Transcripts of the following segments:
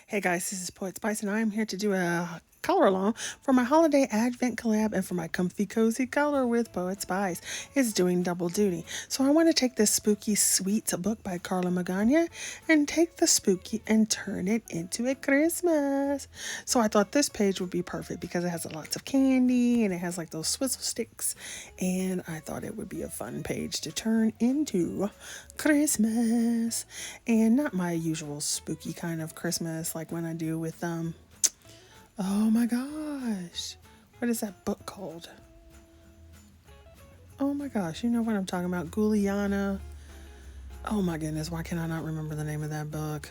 Hey guys, this is Poet Spice, and I am here to do a color along for my holiday advent collab and for my comfy cozy color with Poet Spice. It's doing double duty. So I want to take this spooky sweet book by Karla Magana and take the spooky and turn it into a Christmas. So I thought this page would be perfect because it has lots of candy and it has like those swizzle sticks, and I thought it would be a fun page to turn into Christmas, and not my usual spooky kind of Christmas like when I do with oh my gosh, what is that book called? Oh my gosh, you know what I'm talking about. Guliana. Oh my goodness, why can I not remember the name of that book?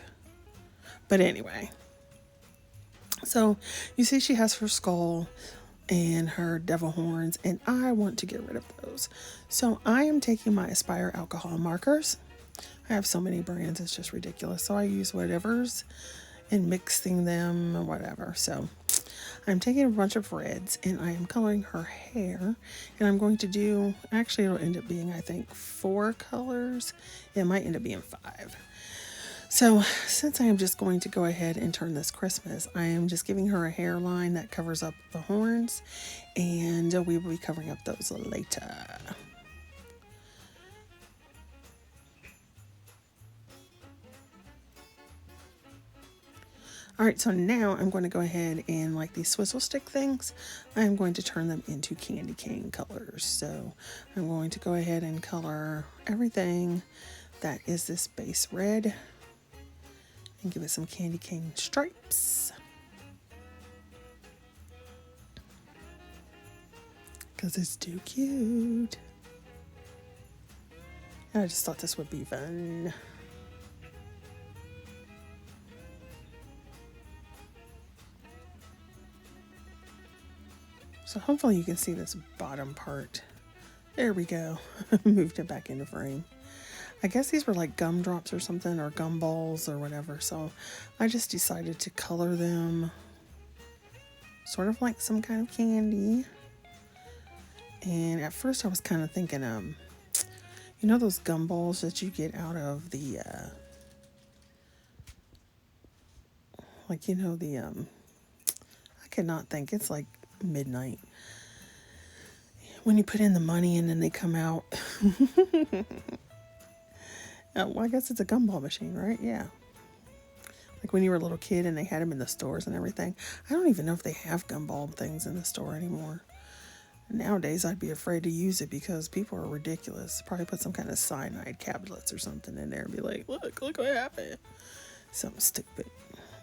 But anyway, so you see she has her skull and her devil horns, and I want to get rid of those. So I am taking my Aspire alcohol markers. I have so many brands, it's just ridiculous. So I use whatever's and mixing them or whatever. So I'm taking a bunch of reds and I am coloring her hair, and I'm going to do, actually it'll end up being I think 4 colors. It might end up being 5. So since I am just going to go ahead and turn this Christmas, I am just giving her a hairline that covers up the horns, and we will be covering up those later. All right, so now I'm going to go ahead and, like these swizzle stick things, I'm going to turn them into candy cane colors. So I'm going to go ahead and color everything that is this base red and give it some candy cane stripes, because it's too cute. And I just thought this would be fun. So hopefully you can see this bottom part. There we go. Moved it back into frame. I guess these were like gumdrops or something, or gum balls or whatever. So I just decided to color them sort of like some kind of candy. And at first I was kind of thinking, you know those gum balls that you get out of the, like, you know, the, I cannot think, it's like midnight when you put in the money and then they come out. Well, I guess it's a gumball machine, right? Yeah. Like when you were a little kid and they had them in the stores and everything. I don't even know if they have gumball things in the store anymore. Nowadays, I'd be afraid to use it because people are ridiculous. Probably put some kind of cyanide tablets or something in there and be like, look what happened. Something stupid.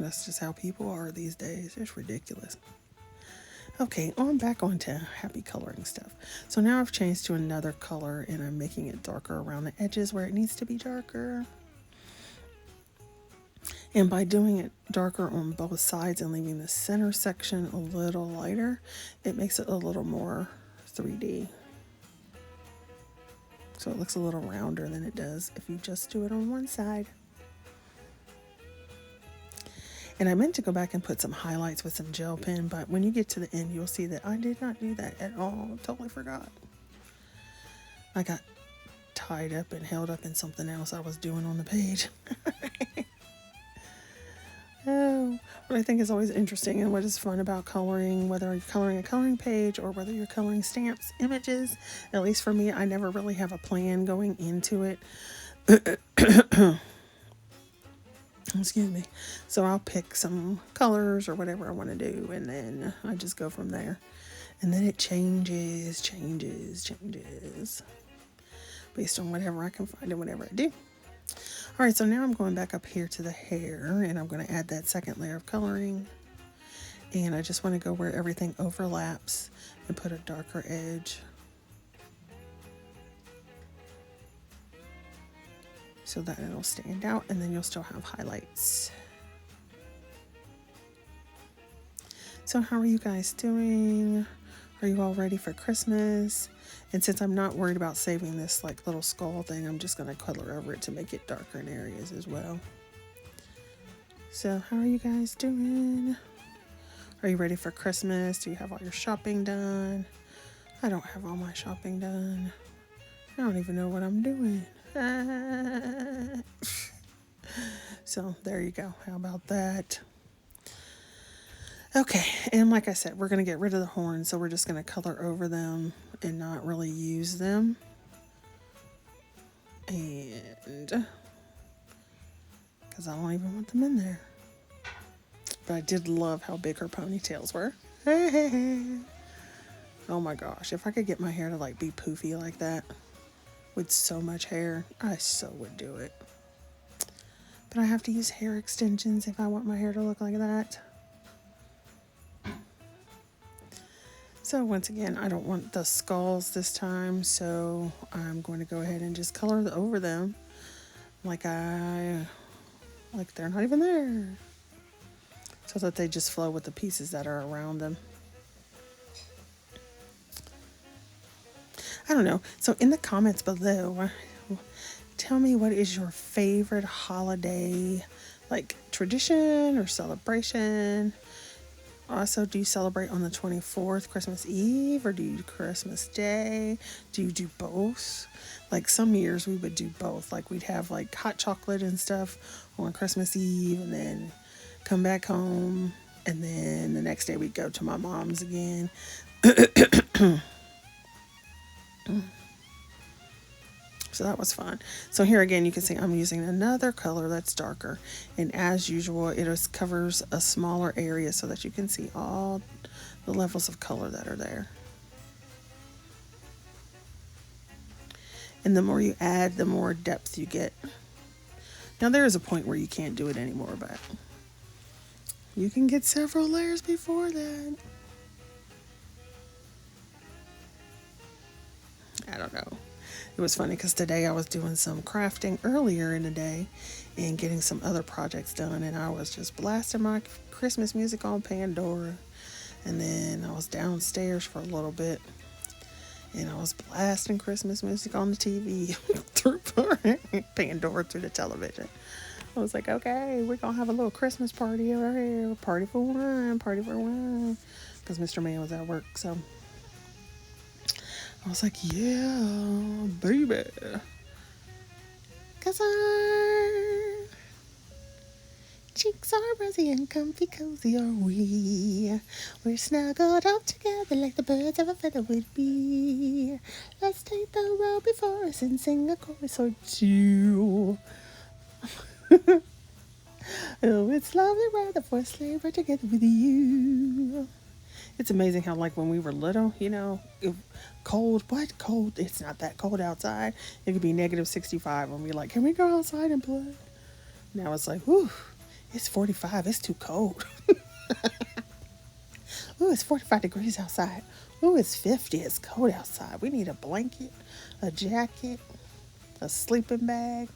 That's just how people are these days. It's ridiculous. Okay, on back onto happy coloring stuff. So now I've changed to another color and I'm making it darker around the edges where it needs to be darker. And by doing it darker on both sides and leaving the center section a little lighter, it makes it a little more 3D. So it looks a little rounder than it does if you just do it on one side. And I meant to go back and put some highlights with some gel pen, but when you get to the end, you'll see that I did not do that at all. Totally forgot. I got tied up and held up in something else I was doing on the page. Oh, what I think is always interesting and what is fun about coloring, whether you're coloring a coloring page or whether you're coloring stamps, images, at least for me, I never really have a plan going into it. Excuse me. So I'll pick some colors or whatever I want to do, and then I just go from there. And then it changes based on whatever I can find and whatever I do. All right, so now I'm going back up here to the hair, and I'm going to add that second layer of coloring. And I just want to go where everything overlaps and put a darker edge, so that it'll stand out, and then you'll still have highlights. So how are you guys doing? Are you all ready for Christmas? And since I'm not worried about saving this like little skull thing, I'm just going to color over it to make it darker in areas as well. So how are you guys doing? Are you ready for Christmas? Do you have all your shopping done? I don't have all my shopping done. I don't even know what I'm doing. So there you go. How about that? Okay, and like I said, we're going to get rid of the horns, so we're just going to color over them and not really use them. And because I don't even want them in there. But I did love how big her ponytails were. Oh my gosh, if I could get my hair to like be poofy like that with so much hair, I so would do it. But I have to use hair extensions if I want my hair to look like that. So once again, I don't want the skulls this time, so I'm going to go ahead and just color over them like they're not even there, so that they just flow with the pieces that are around them. I don't know. So in the comments below, tell me, what is your favorite holiday, like tradition or celebration? Also, do you celebrate on the 24th, Christmas Eve, or do you do Christmas Day? Do you do both? Like some years we would do both. Like we'd have like hot chocolate and stuff on Christmas Eve and then come back home. And then the next day we'd go to my mom's again. So that was fun. So here again, you can see I'm using another color that's darker. And as usual, it just covers a smaller area so that you can see all the levels of color that are there. And the more you add, the more depth you get. Now there is a point where you can't do it anymore, but you can get several layers before that. I don't know. It was funny because today I was doing some crafting earlier in the day and getting some other projects done, and I was just blasting my Christmas music on Pandora. And then I was downstairs for a little bit and I was blasting Christmas music on the TV through Pandora through the television. I was like, okay, we're gonna have a little Christmas party over here. Party for one, party for one. Because Mr. Man was at work, so I was like, yeah, baby. Cause our cheeks are rosy and comfy cozy are we. We're snuggled up together like the birds of a feather would be. Let's take the road before us and sing a chorus or two. Oh, it's lovely weather for a sleigh ride together with you. It's amazing how, like, when we were little, you know, cold, it's not that cold outside. It could be negative 65 and we're like, can we go outside and play? Now it's like, whew, it's 45, it's too cold. Ooh, it's 45 degrees outside. Ooh, it's 50, it's cold outside. We need a blanket, a jacket, a sleeping bag.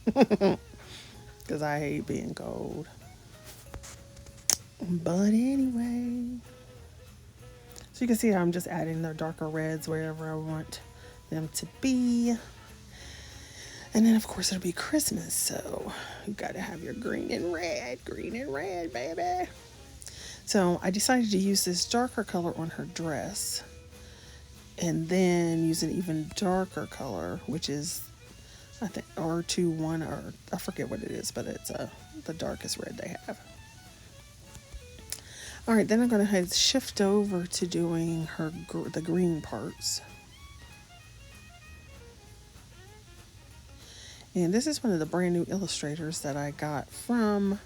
Because I hate being cold. But anyway, so you can see how I'm just adding the darker reds wherever I want them to be. And then of course it'll be Christmas, so you gotta have your green and red, baby. So I decided to use this darker color on her dress and then use an even darker color, which is, I think, R21, or I forget what it is, but it's the darkest red they have. All right, then I'm going to shift over to doing the green parts. And this is one of the brand new illustrators that I got from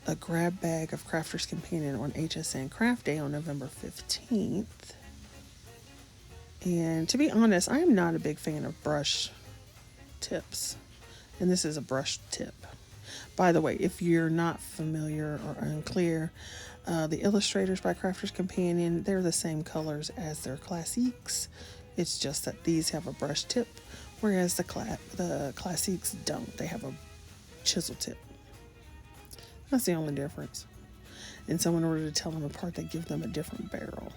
a grab bag of Crafter's Companion on HSN Craft Day on November 15th. And to be honest, I am not a big fan of brush tips. And this is a brush tip. By the way, if you're not familiar or unclear, the illustrators by Crafter's Companion, they're the same colors as their classiques. It's just that these have a brush tip, whereas the classiques don't. They have a chisel tip. That's the only difference. And so in order to tell them apart, they give them a different barrel.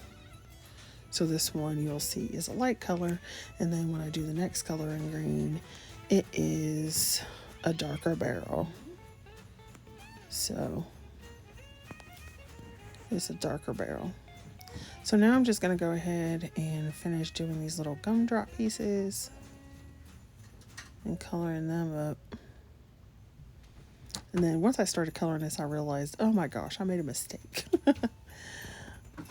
So this one you'll see is a light color, and then when I do the next color in green, it is a darker barrel. So it's a darker barrel. So now I'm just going to go ahead and finish doing these little gumdrop pieces and coloring them up. And then once I started coloring this, I realized, oh my gosh, I made a mistake.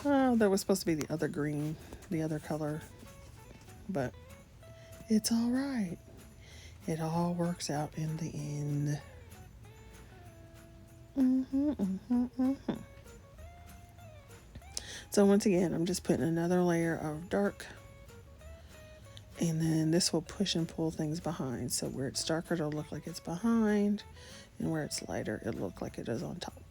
That was supposed to be the other green, the other color. But it's all right. It all works out in the end. So once again, I'm just putting another layer of dark, and then this will push and pull things behind. So where it's darker, it'll look like it's behind, and where it's lighter, it'll look like it is on top.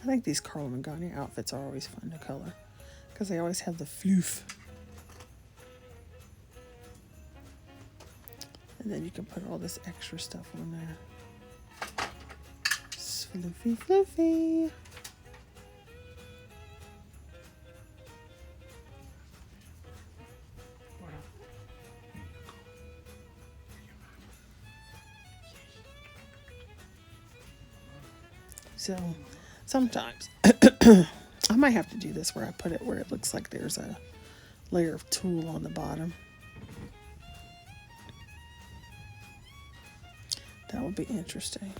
I think these Karla Magana outfits are always fun to color because they always have the floof. And then you can put all this extra stuff on there. Floofy, floofy. So sometimes I might have to do this where I put it where it looks like there's a layer of tulle on the bottom. That would be interesting.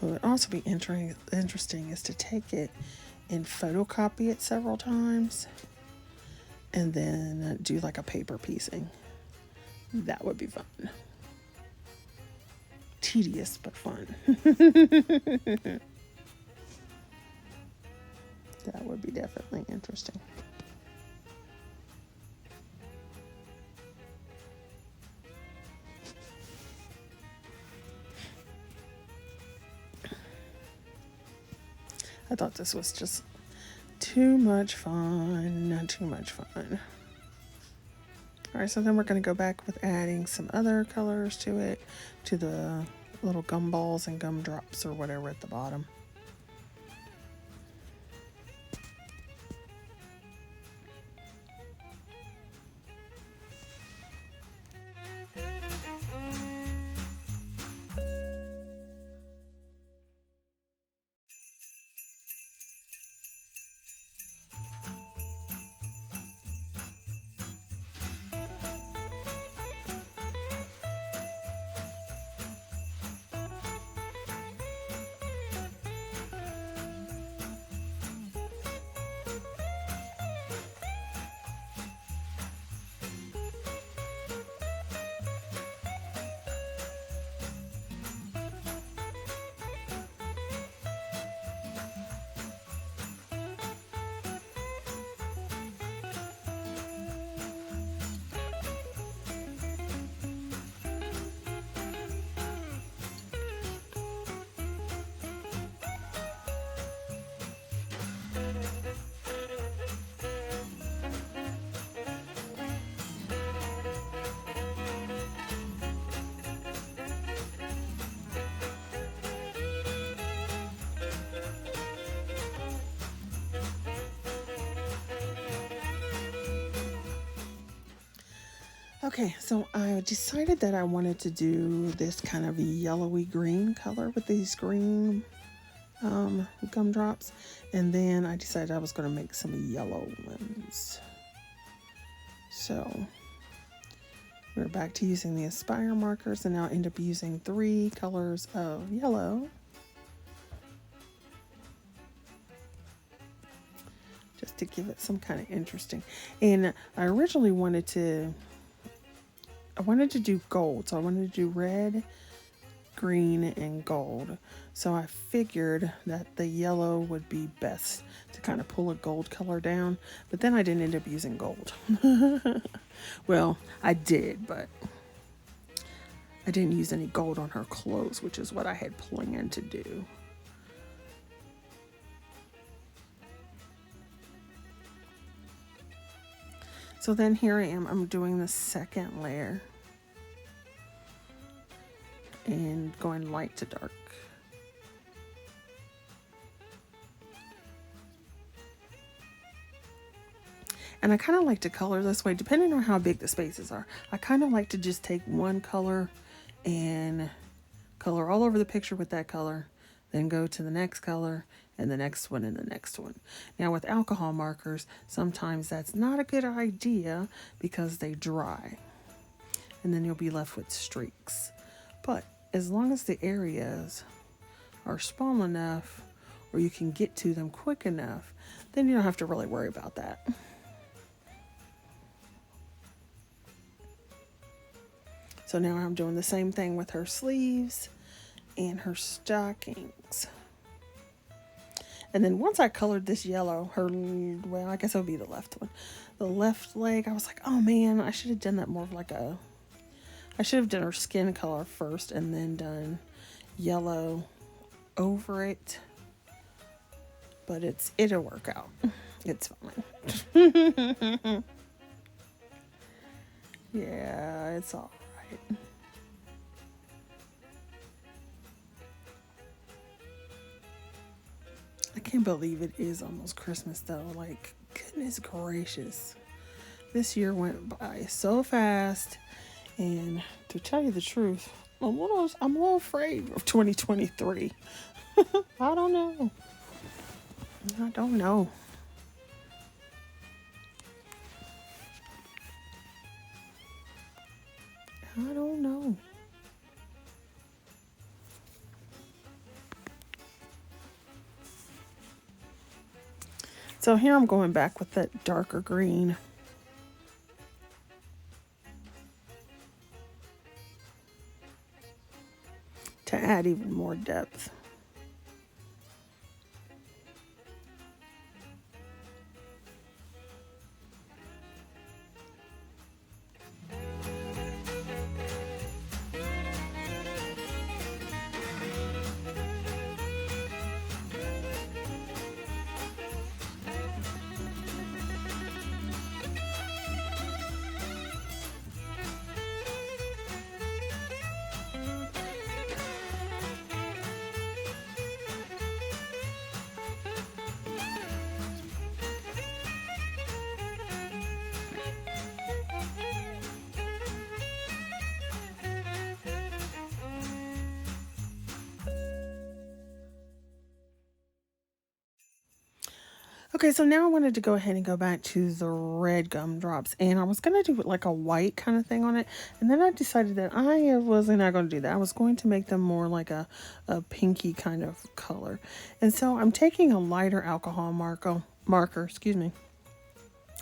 What would also be interesting is to take it and photocopy it several times and then do like a paper piecing. That would be fun. Tedious, but fun. That would be definitely interesting. I thought this was just too much fun, too much fun. All right, so then we're going to go back with adding some other colors to it, to the little gum balls and gum drops or whatever at the bottom. Okay, so I decided that I wanted to do this kind of yellowy green color with these green gumdrops, and then I decided I was going to make some yellow ones. So we're back to using the Aspire markers, and now end up using 3 colors of yellow. Just to give it some kind of interesting. And I originally wanted to do gold, so I wanted to do red, green, and gold. So I figured that the yellow would be best to kind of pull a gold color down, but then I didn't end up using gold. Well, I did, but I didn't use any gold on her clothes, which is what I had planned to do. So then here I am, I'm doing the second layer and going light to dark. And I kind of like to color this way, depending on how big the spaces are. I kind of like to just take one color and color all over the picture with that color, then go to the next color, and the next one, and the next one. Now with alcohol markers, sometimes that's not a good idea because they dry. And then you'll be left with streaks. But as long as the areas are small enough, or you can get to them quick enough, then you don't have to really worry about that. So now I'm doing the same thing with her sleeves and her stockings. And then once I colored this yellow, well, I guess it would be the left one. The left leg, I was like, oh man, I should have done that more of like I should have done her skin color first and then done yellow over it. But it'll work out. It's fine. Yeah, it's all right. I can't believe it is almost Christmas though. Like, goodness gracious. This year went by so fast. And to tell you the truth, I'm a little afraid of 2023. I don't know. I don't know. I don't know. So here I'm going back with that darker green. To add even more depth. Okay, so now I wanted to go ahead and go back to the red gumdrops, and I was going to do like a white kind of thing on it, and then I decided that I wasn't not going to do that. I was going to make them more like a pinky kind of color. And so I'm taking a lighter alcohol marker, excuse me,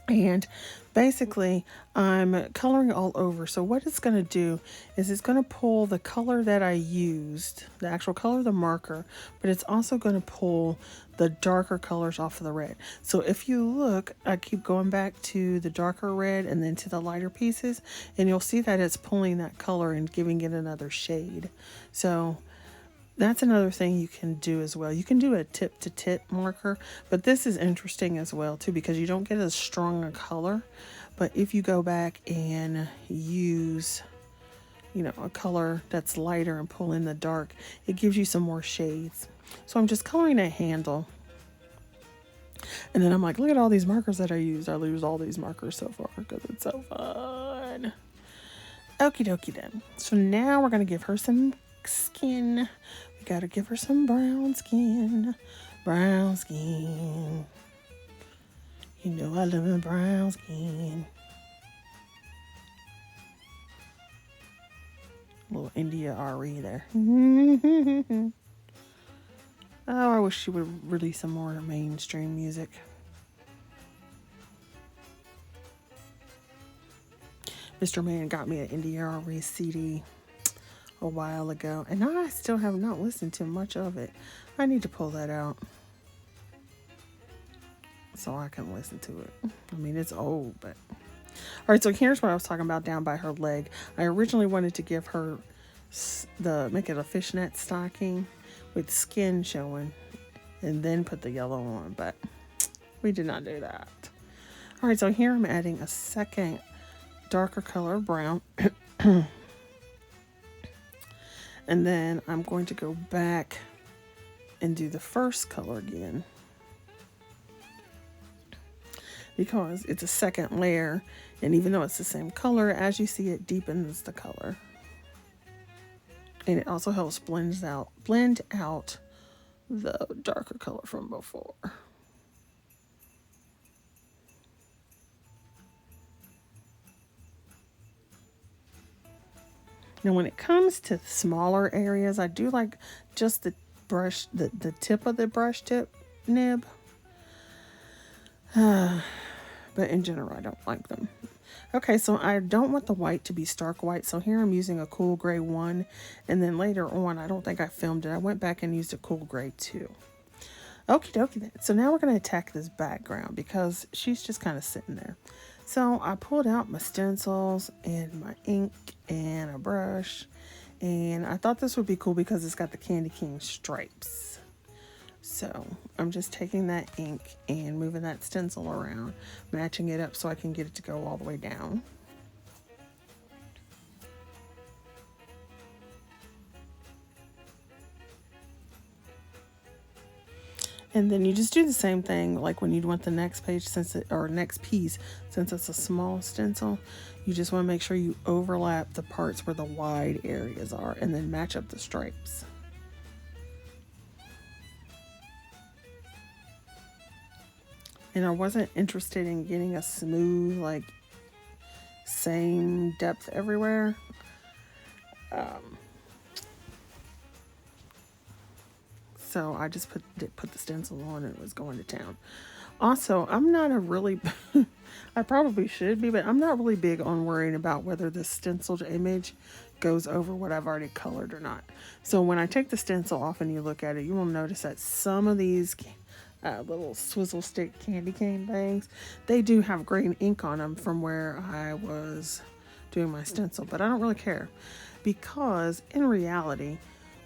and basically I'm coloring all over. So what it's going to do is it's going to pull the color that I used, the actual color of the marker, but it's also going to pull the darker colors off of the red. So if you look, I keep going back to the darker red and then to the lighter pieces, and you'll see that it's pulling that color and giving it another shade. So that's another thing you can do as well. You can do a tip to tip marker, but this is interesting as well too, because you don't get as strong a color. But if you go back and use, you know, a color that's lighter and pull in the dark, it gives you some more shades. So I'm just coloring a handle. And then I'm like, look at all these markers that I used. I used all these markers so far because it's so fun. Okie dokie then. So now we're going to give her some skin. We got to give her some brown skin. Brown skin. You know I love a brown skin. Little India RE there. Oh, I wish she would release some more mainstream music. Mr. Man got me an India RE CD a while ago, and I still have not listened to much of it. I need to pull that out so I can listen to it. I mean, it's old, but... Alright, so here's what I was talking about down by her leg. I originally wanted to give her make it a fishnet stocking with skin showing and then put the yellow on, but we did not do that. All right, so here I'm adding a second darker color of brown. And then I'm going to go back and do the first color again, because it's a second layer, and even though it's the same color, as you see, it deepens the color. And it also helps blend out the darker color from before. Now when it comes to smaller areas, I do like just the brush, the tip of the brush tip nib. But in general, I don't like them. Okay, so I don't want the white to be stark white. So here I'm using a cool gray 1. And then later on, I don't think I filmed it, I went back and used a cool gray 2. Okie dokie then. So now we're going to attack this background because she's just kind of sitting there. So I pulled out my stencils and my ink and a brush. And I thought this would be cool because it's got the Candy King stripes. So I'm just taking that ink and moving that stencil around, matching it up so I can get it to go all the way down. And then you just do the same thing like when you want the next page, or next piece, since it's a small stencil. You just want to make sure you overlap the parts where the wide areas are and then match up the stripes. And I wasn't interested in getting a smooth, like, same depth everywhere. So I just put the stencil on and was going to town. Also, I'm not a really, I probably should be, but I'm not really big on worrying about whether the stenciled image goes over what I've already colored or not. So when I take the stencil off and you look at it, you will notice that some of these little swizzle stick candy cane things, they do have green ink on them from where I was doing my stencil, but I don't really care because in reality,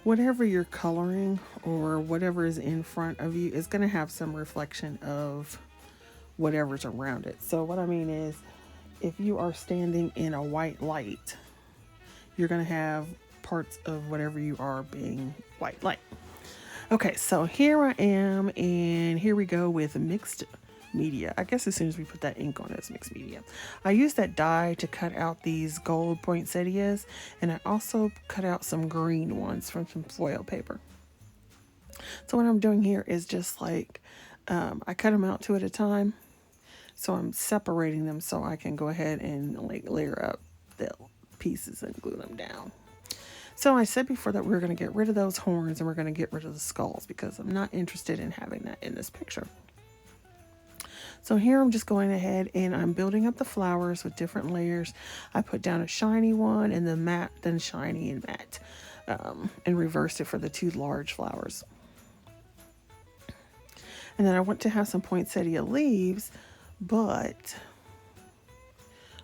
whatever you're coloring or whatever is in front of you is going to have some reflection of whatever's around it. So what I mean is, if you are standing in a white light, you're going to have parts of whatever you are being white light. Okay, so here I am, and here we go with mixed media. I guess as soon as we put that ink on, it's mixed media. I used that die to cut out these gold poinsettias, and I also cut out some green ones from some foil paper. So what I'm doing here is just like, I cut them out 2 at a time. So I'm separating them so I can go ahead and like layer up the pieces and glue them down. So I said before that we were going to get rid of those horns and we're going to get rid of the skulls because I'm not interested in having that in this picture. So here I'm just going ahead and I'm building up the flowers with different layers. I put down a shiny one and then matte, then shiny and matte, and reversed it for the 2 large flowers. And then I want to have some poinsettia leaves, but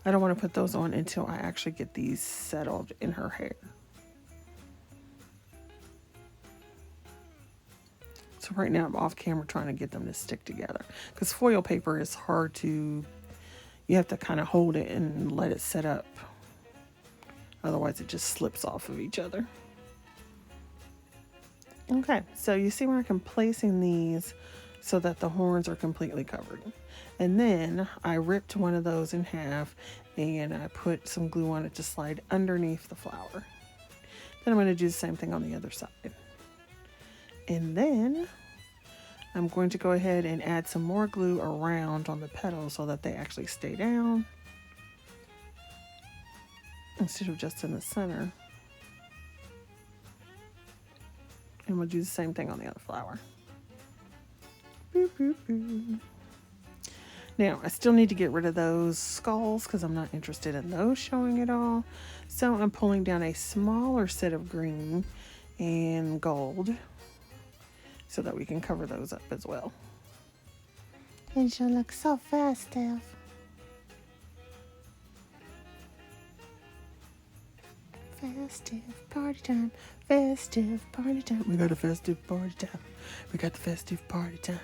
I don't want to put those on until I actually get these settled in her hair. So right now I'm off camera trying to get them to stick together because foil paper is hard to, you have to kind of hold it and let it set up. Otherwise it just slips off of each other. Okay, so you see where I'm placing these so that the horns are completely covered. And then I ripped one of those in half and I put some glue on it to slide underneath the flower. Then I'm going to do the same thing on the other side. And then I'm going to go ahead and add some more glue around on the petals so that they actually stay down instead of just in the center. And we'll do the same thing on the other flower. Boop, boop, boop. Now, I still need to get rid of those skulls because I'm not interested in those showing at all. So I'm pulling down a smaller set of green and gold so that we can cover those up as well. And she'll look so festive. Festive party time, festive party time. We got a festive party time. We got the festive party time.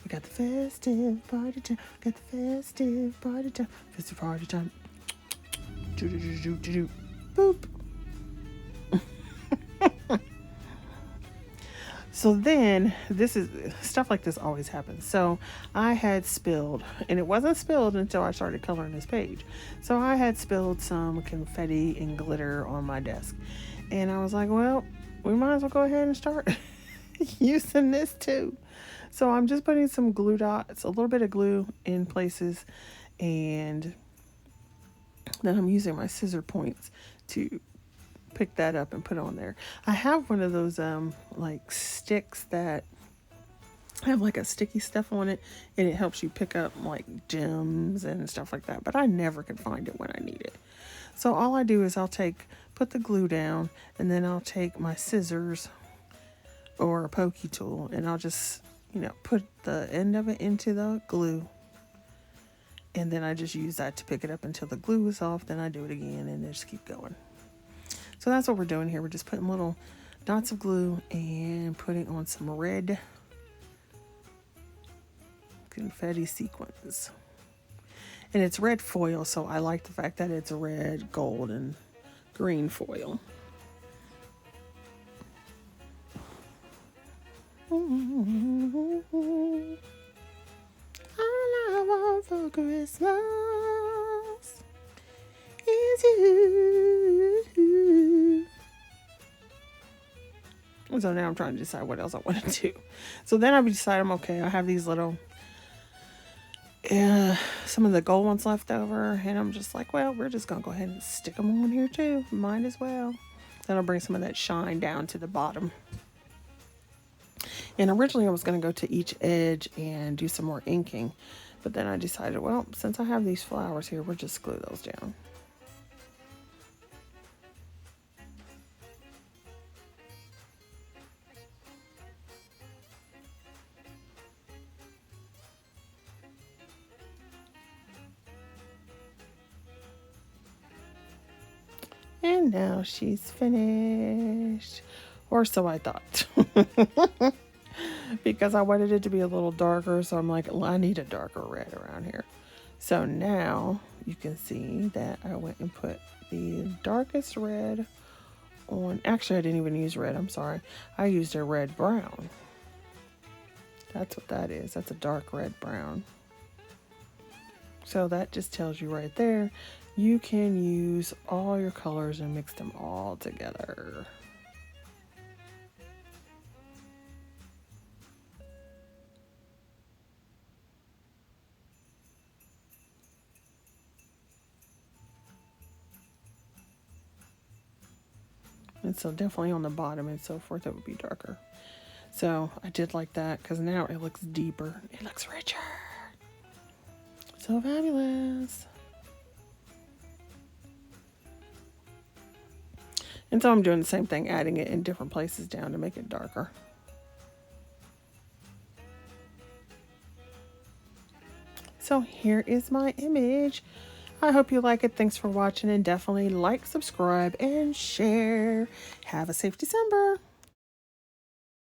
We got the festive party time. Got the festive party time. Festive party time. Do do do do do do. Boop. So then, this is, stuff like this always happens. So I had spilled, and it wasn't spilled until I started coloring this page. So I had spilled some confetti and glitter on my desk. And I was like, well, we might as well go ahead and start using this too. So I'm just putting some glue dots, a little bit of glue in places, and then I'm using my scissor points to pick that up and put on there. I have one of those like sticks that have like a sticky stuff on it, and it helps you pick up like gems and stuff like that, but I never can find it when I need it. So all I do is put the glue down, and then I'll take my scissors or a pokey tool, and I'll just, put the end of it into the glue, and then I just use that to pick it up until the glue is off. Then I do it again and just keep going. So that's what we're doing here. We're just putting little dots of glue and putting on some red confetti sequins. And it's red foil, so I like the fact that it's red, gold, and green foil. All I want for Christmas is you. So now I'm trying to decide what else I want to do. So then I decided, okay, I have these little, some of the gold ones left over, and I'm just like, well, we're just going to go ahead and stick them on here too. Might as well. Then I'll bring some of that shine down to the bottom. And originally I was going to go to each edge and do some more inking, but then I decided, well, since I have these flowers here, we'll just glue those down. And now she's finished, or so I thought. Because I wanted it to be a little darker, so I'm like, well, I need a darker red around here. So now you can see that I went and put the darkest red on. Actually, I didn't even use red, I'm sorry. I used a red brown. That's what that is. That's a dark red brown. So that just tells you right there, you can use all your colors and mix them all together. And so definitely on the bottom and so forth, it would be darker. So I did like that because now it looks deeper. It looks richer. So fabulous. And so I'm doing the same thing, adding it in different places down to make it darker. So here is my image. I hope you like it. Thanks for watching, and definitely like, subscribe, and share. Have a safe December.